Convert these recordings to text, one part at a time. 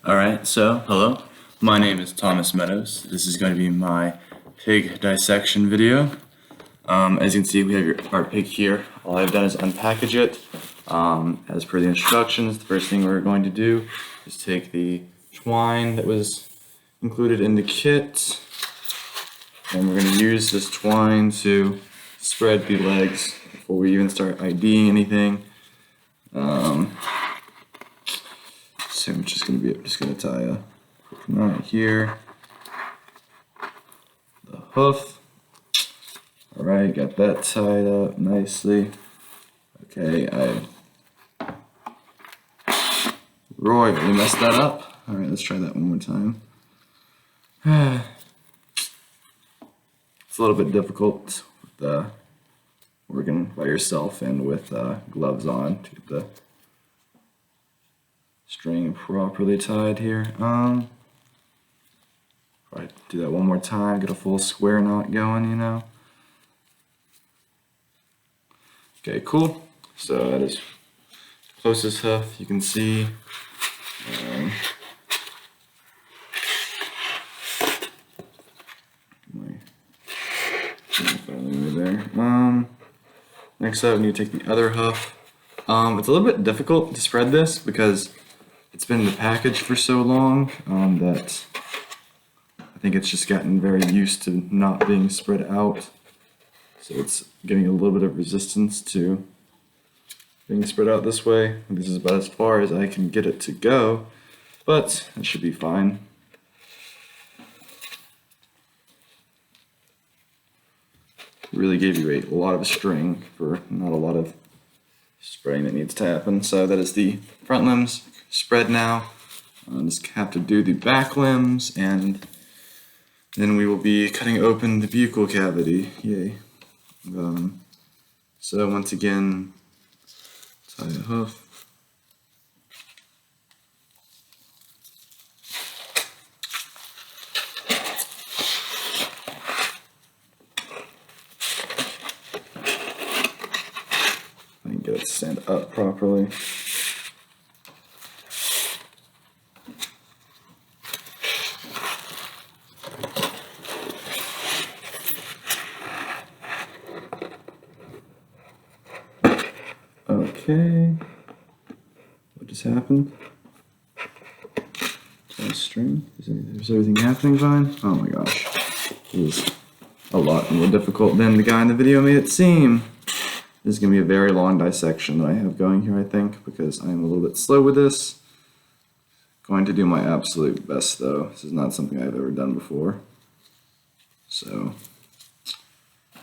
Alright, so hello, my name is Thomas Meadows. This is going to be my pig dissection video. As you can see, we have our pig here. All I've done is unpackage it. As per the instructions, the first thing we're going to do is take the twine that was included in the kit, and we're going to use this twine to spread the legs before we even start IDing anything. So I'm just gonna tie a quick knot here. The hoof. All right, got that tied up nicely. Okay, I royally messed that up. All right, let's try that one more time. It's a little bit difficult with working by yourself and with gloves on to get the string properly tied here. Probably do that one more time, get a full square knot going, you know. Okay, cool. So that is closest hoof you can see. Next up, we need to take the other hoof. It's a little bit difficult to spread this because it's been in the package for so long that I think it's just gotten very used to not being spread out. So it's getting a little bit of resistance to being spread out this way. This is about as far as I can get it to go, but it should be fine. Really gave you a lot of string for not a lot of spraying that needs to happen. So that is the front limbs spread now. Just have to do the back limbs, and then we will be cutting open the buccal cavity. Yay. So once again, tie a hoof. Get it to stand up properly. Okay, what just happened? String? Is everything happening fine? Oh my gosh, this is a lot more difficult than the guy in the video made it seem. This is going to be a very long dissection that I have going here, I think, because I am a little bit slow with this. Going to do my absolute best, though. This is not something I've ever done before. So,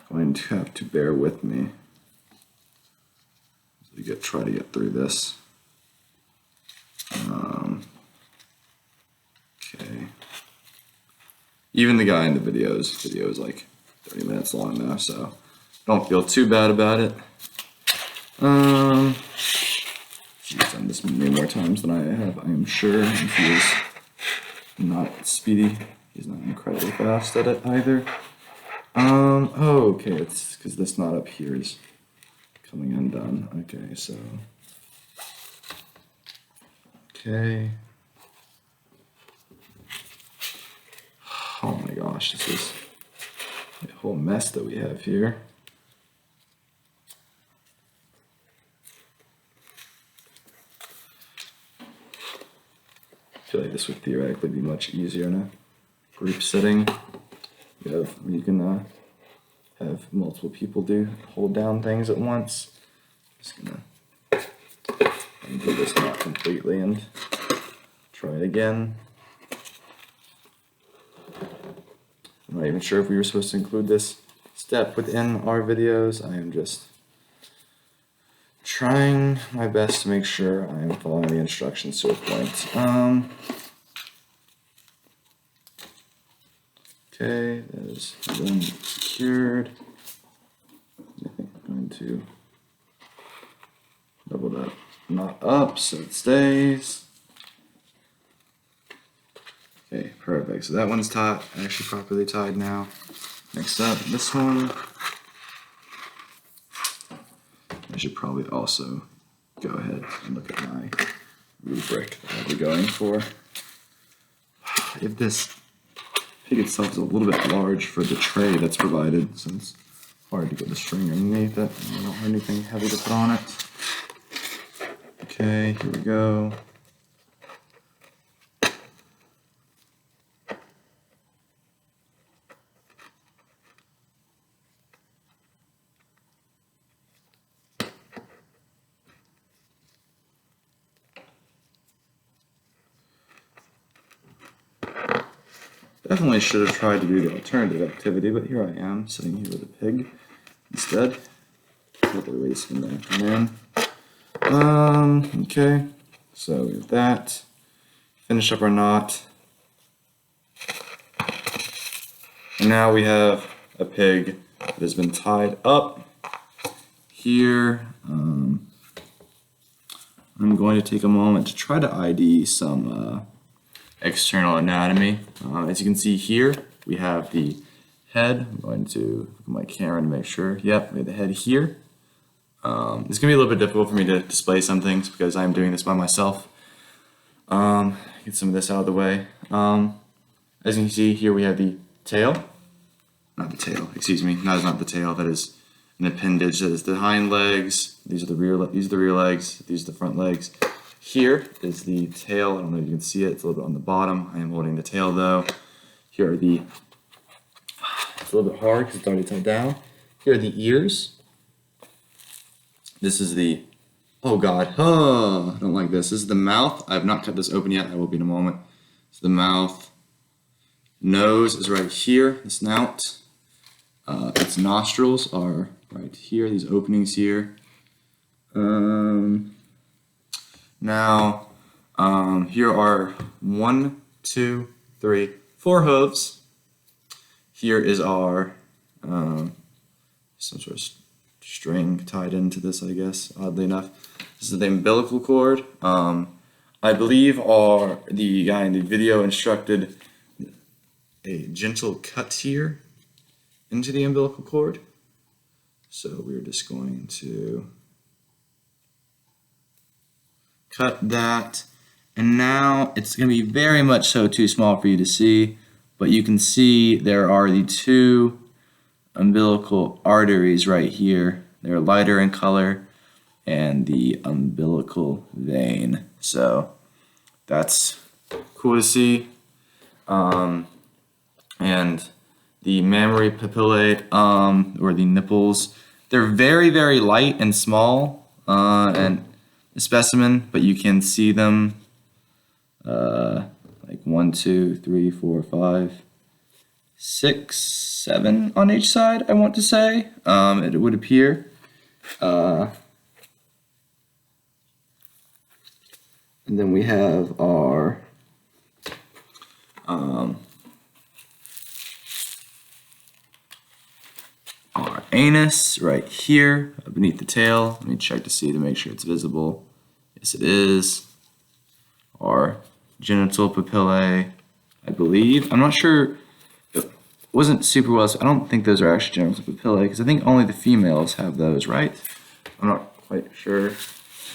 going to have to bear with me as we try to get through this. Okay. Even the guy in the video is like 30 minutes long now, so don't feel too bad about it. He's done this many more times than I have, I am sure. And he is not speedy. He's not incredibly fast at it either. Oh, okay, it's because this knot up here is coming undone. Okay, so. Okay. Oh my gosh, this is a whole mess that we have here. I feel like this would theoretically be much easier in a group setting. You can have multiple people hold down things at once. Just gonna undo this knot completely and try it again. I'm not even sure if we were supposed to include this step within our videos. I am just trying my best to make sure I am following the instructions to a point. Okay, that is then secured. I think I'm going to double that knot up so it stays. Okay, perfect. So that one's tied, actually properly tied now. Next up, this one. I should probably also go ahead and look at my rubric that I'll be going for. if this pig itself is a little bit large for the tray that's provided, so it's hard to get the string underneath it. I don't have anything heavy to put on it. Okay, here we go. Definitely should have tried to do the alternative activity, but here I am, sitting here with a pig instead. Put the waste in there. Come in. Okay, so we have that. Finish up our knot. And now we have a pig that has been tied up here. I'm going to take a moment to try to ID some external anatomy. As you can see here, we have the head. I'm going to look at my camera to make sure. Yep, we have the head here. It's going to be a little bit difficult for me to display some things because I'm doing this by myself. Get some of this out of the way. As you can see here, we have the tail. Not the tail, excuse me. That is not the tail. That is an appendage. That is the hind legs. These are the rear legs. These are the front legs. Here is the tail. I don't know if you can see it. It's a little bit on the bottom. I am holding the tail though. Here are the, it's a little bit hard because it's already tied down. Here are the ears. This is the, oh God, oh, I don't like this. This is the mouth. I have not cut this open yet. I will be in a moment. It's the mouth. Nose is right here, the snout. Its nostrils are right here, these openings here. Now, here are 1, 2, 3, 4 hooves. Here is our, some sort of string tied into this, I guess, oddly enough. This is the umbilical cord. I believe the guy in the video instructed a gentle cut here into the umbilical cord. So we're just going to cut that. And now it's going to be very much so too small for you to see, but you can see there are the 2 umbilical arteries right here. They're lighter in color, and the umbilical vein. So that's cool to see. And the mammary papillae, or the nipples, they're very, very light and small, and a specimen, but you can see them, like 1, 2, 3, 4, 5, 6, 7 on each side, I want to say. It would appear. And then we have our anus right here beneath the tail. Let me check to make sure it's visible. Yes, it is. Our genital papillae, I believe. I'm not sure. It wasn't super well. So I don't think those are actually genital papillae because I think only the females have those, right? I'm not quite sure.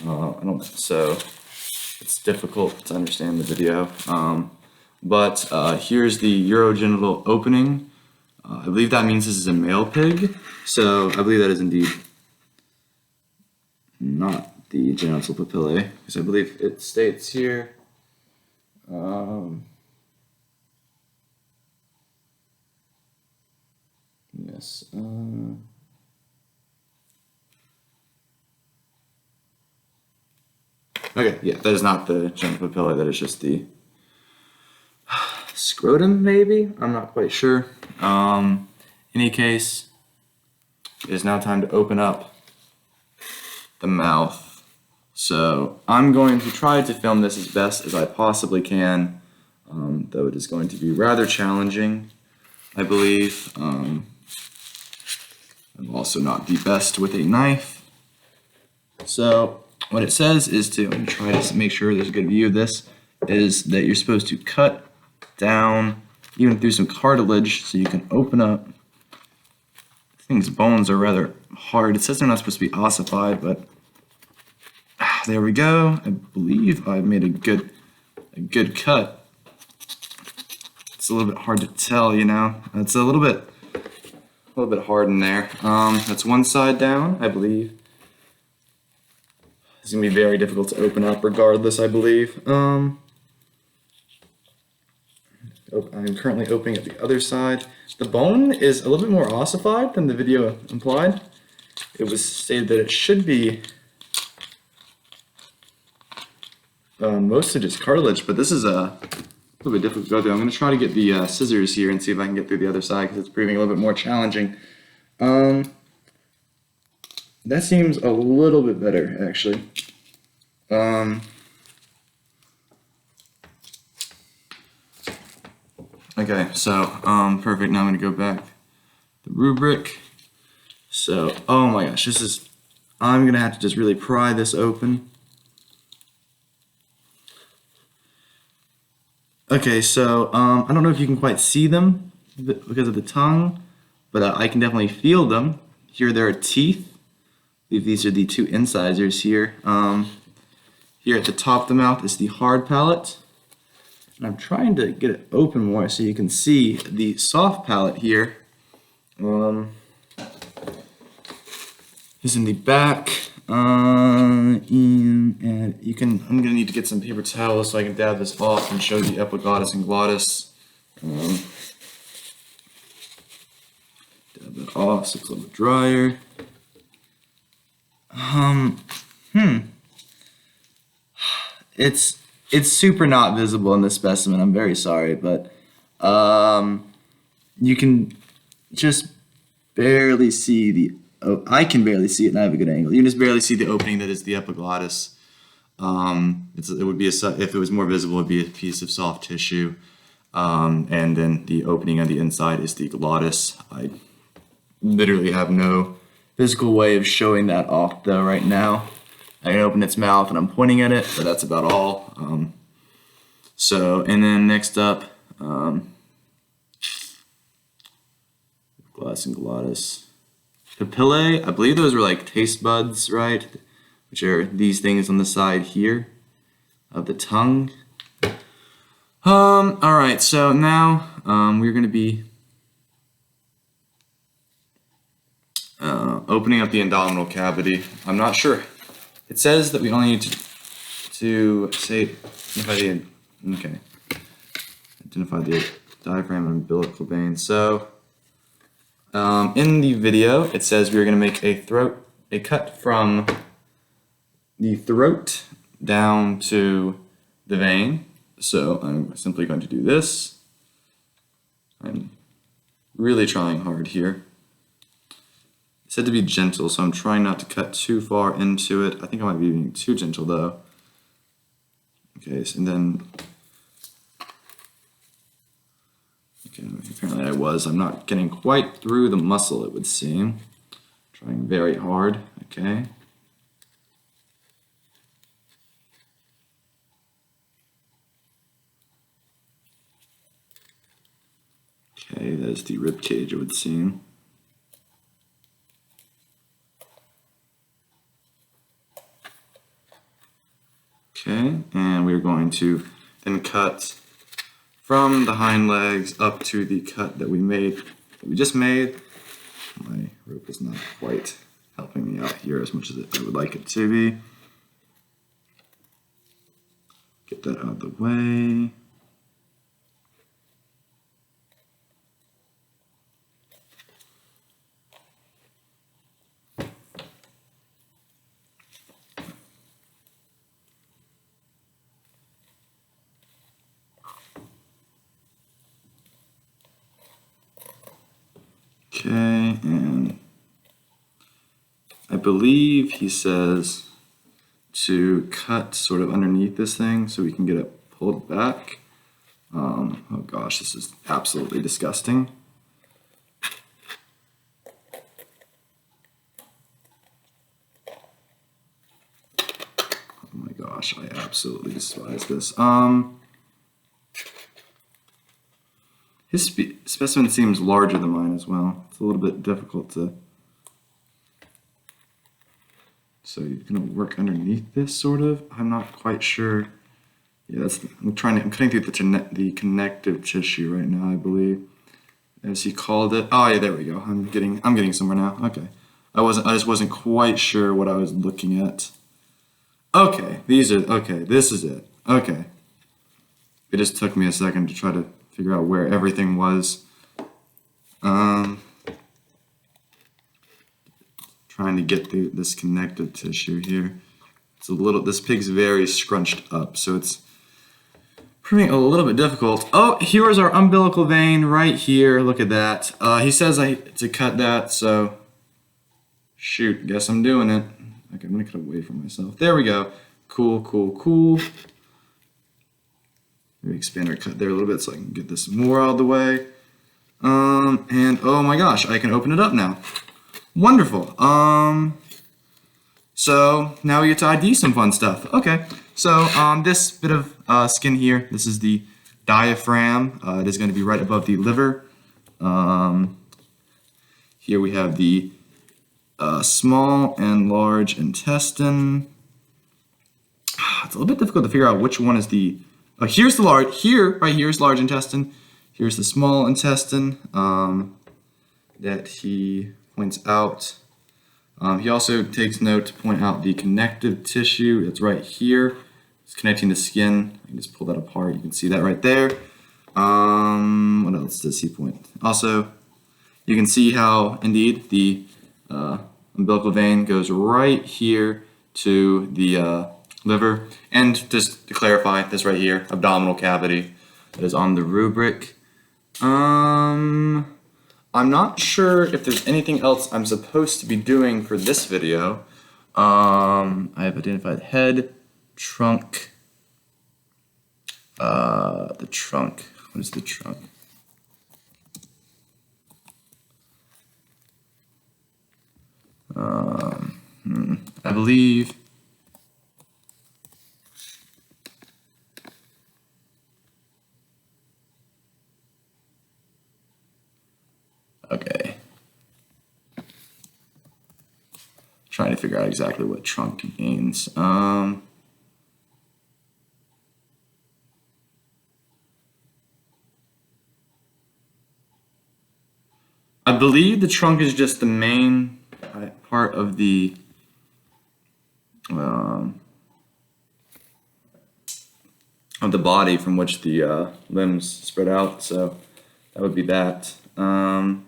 I don't. So it's difficult to understand the video. But here's the urogenital opening. I believe that means this is a male pig. So I believe that is indeed not the genital papillae, because I believe it states here. Yes. Okay, yeah, that is not the genital papillae. That is just the scrotum, maybe? I'm not quite sure. In any case, it is now time to open up the mouth. So I'm going to try to film this as best as I possibly can, though it is going to be rather challenging, I believe. I'm also not the best with a knife. So what it says is to, I'm going to try to make sure there's a good view of this, is that you're supposed to cut down even through some cartilage so you can open up. I think these bones are rather hard. It says they're not supposed to be ossified, but there we go. I believe I made a good cut. it's a little bit hard to tell, you know. It's a little bit hard in there. That's one side down, I believe. It's gonna be very difficult to open up regardless, I believe. I'm currently opening up the other side. The bone is a little bit more ossified than the video implied. It was stated that it should be mostly just cartilage, but this is a little bit difficult to go through. I'm going to try to get the scissors here and see if I can get through the other side because it's proving a little bit more challenging. That seems a little bit better, actually. Okay, so perfect. Now I'm going to go back the rubric. So, oh my gosh, I'm going to have to just really pry this open. Okay, so I don't know if you can quite see them because of the tongue, but I can definitely feel them. Here there are teeth. I believe these are the two incisors here. Here at the top of the mouth is the hard palate. And I'm trying to get it open more so you can see the soft palate here. Is in the back. And you can. I'm gonna need to get some paper towels so I can dab this off and show the epiglottis and glottis. Dab that off so it's a little bit drier. It's super not visible in this specimen. I'm very sorry, but you can just barely see the. Oh, I can barely see it, and I have a good angle. You can just barely see the opening that is the epiglottis. It would be if it was more visible, it would be a piece of soft tissue, and then the opening on the inside is the glottis. I literally have no physical way of showing that off though right now. I can open its mouth and I'm pointing at it, but that's about all. And then next up, glottis and glottis. Papillae, I believe those were like taste buds, right? Which are these things on the side here of the tongue. Alright, so now we're going to be opening up the abdominal cavity. I'm not sure. It says that we only need to identify the diaphragm and umbilical vein. So in the video, it says we're going to make a cut from the throat down to the vein. So I'm simply going to do this. I'm really trying hard here. It said to be gentle, so I'm trying not to cut too far into it. I think I might be being too gentle though. Okay, and then apparently I was. I'm not getting quite through the muscle, it would seem. Trying very hard. Okay. Okay, that is the rib cage, it would seem. Okay, and we're going to then cut from the hind legs up to the cut that we just made. My rope is not quite helping me out here as much as I would like it to be. Get that out of the way. Okay, and I believe he says to cut sort of underneath this thing so we can get it pulled back. Oh gosh, this is absolutely disgusting. Oh my gosh, I absolutely despise this. His specimen seems larger than mine as well. It's a little bit difficult to... So you're going to work underneath this, sort of? I'm not quite sure Yeah, I'm cutting through the connective tissue right now, I believe, as he called it. Oh yeah, there we go. I'm getting somewhere now. Okay. I just wasn't quite sure what I was looking at. Okay, okay, this is it. Okay. It just took me a second to try to figure out where everything was. Trying to get through this connective tissue here. This pig's very scrunched up, so it's proving a little bit difficult. Oh, here's our umbilical vein right here. Look at that. He says to cut that, so shoot, guess I'm doing it. Okay, I'm gonna cut away from myself. There we go. Cool, cool, cool. Maybe expand our cut there a little bit so I can get this more out of the way. And oh my gosh, I can open it up now. Wonderful. So now we get to ID some fun stuff. Okay, so this bit of skin here, this is the diaphragm. It is going to be right above the liver. Here we have the small and large intestine. It's a little bit difficult to figure out which one is the. Here's the large. Right here is large intestine. Here's the small intestine that he points out. He also takes note to point out the connective tissue. It's right here. It's connecting the skin. I can just pull that apart. You can see that right there. What else does he point? Also, you can see how, indeed, the umbilical vein goes right here to the liver. And just to clarify, this right here, abdominal cavity, that is on the rubric. I'm not sure if there's anything else I'm supposed to be doing for this video. I have identified head, trunk, the trunk. What is the trunk? I believe okay. Trying to figure out exactly what trunk means. I believe the trunk is just the main part of the body from which the limbs spread out. So that would be that. Let's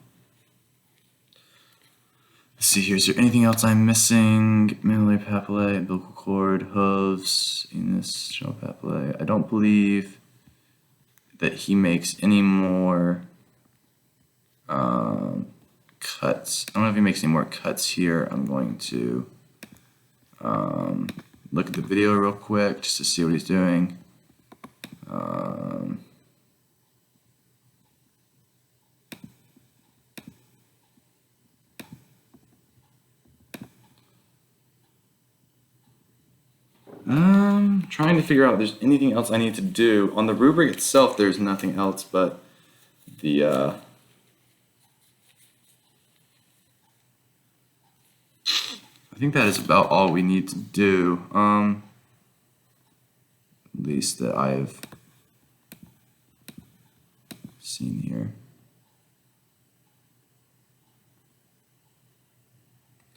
see here. Is there anything else I'm missing? Mammillary papillae, umbilical cord, hooves, anus, general papillae. I don't believe that he makes any more cuts. I don't know if he makes any more cuts here. I'm going to look at the video real quick just to see what he's doing. Trying to figure out if there's anything else I need to do. On the rubric itself, there's nothing else but the I think that is about all we need to do. At least that I've seen here.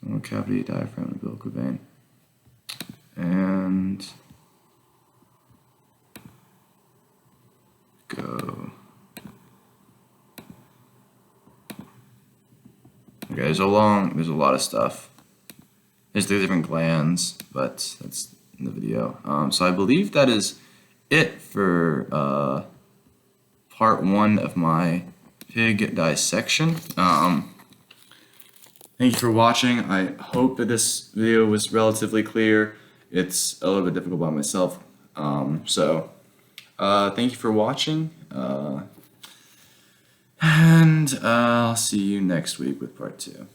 Abdominal cavity, diaphragm, umbilical vein. And go. Okay, there's a lot of stuff. There's the different glands, but that's in the video. So I believe that is it for part 1 of my pig dissection. Thank you for watching. I hope that this video was relatively clear. It's a little bit difficult by myself. Thank you for watching. And I'll see you next week with part 2.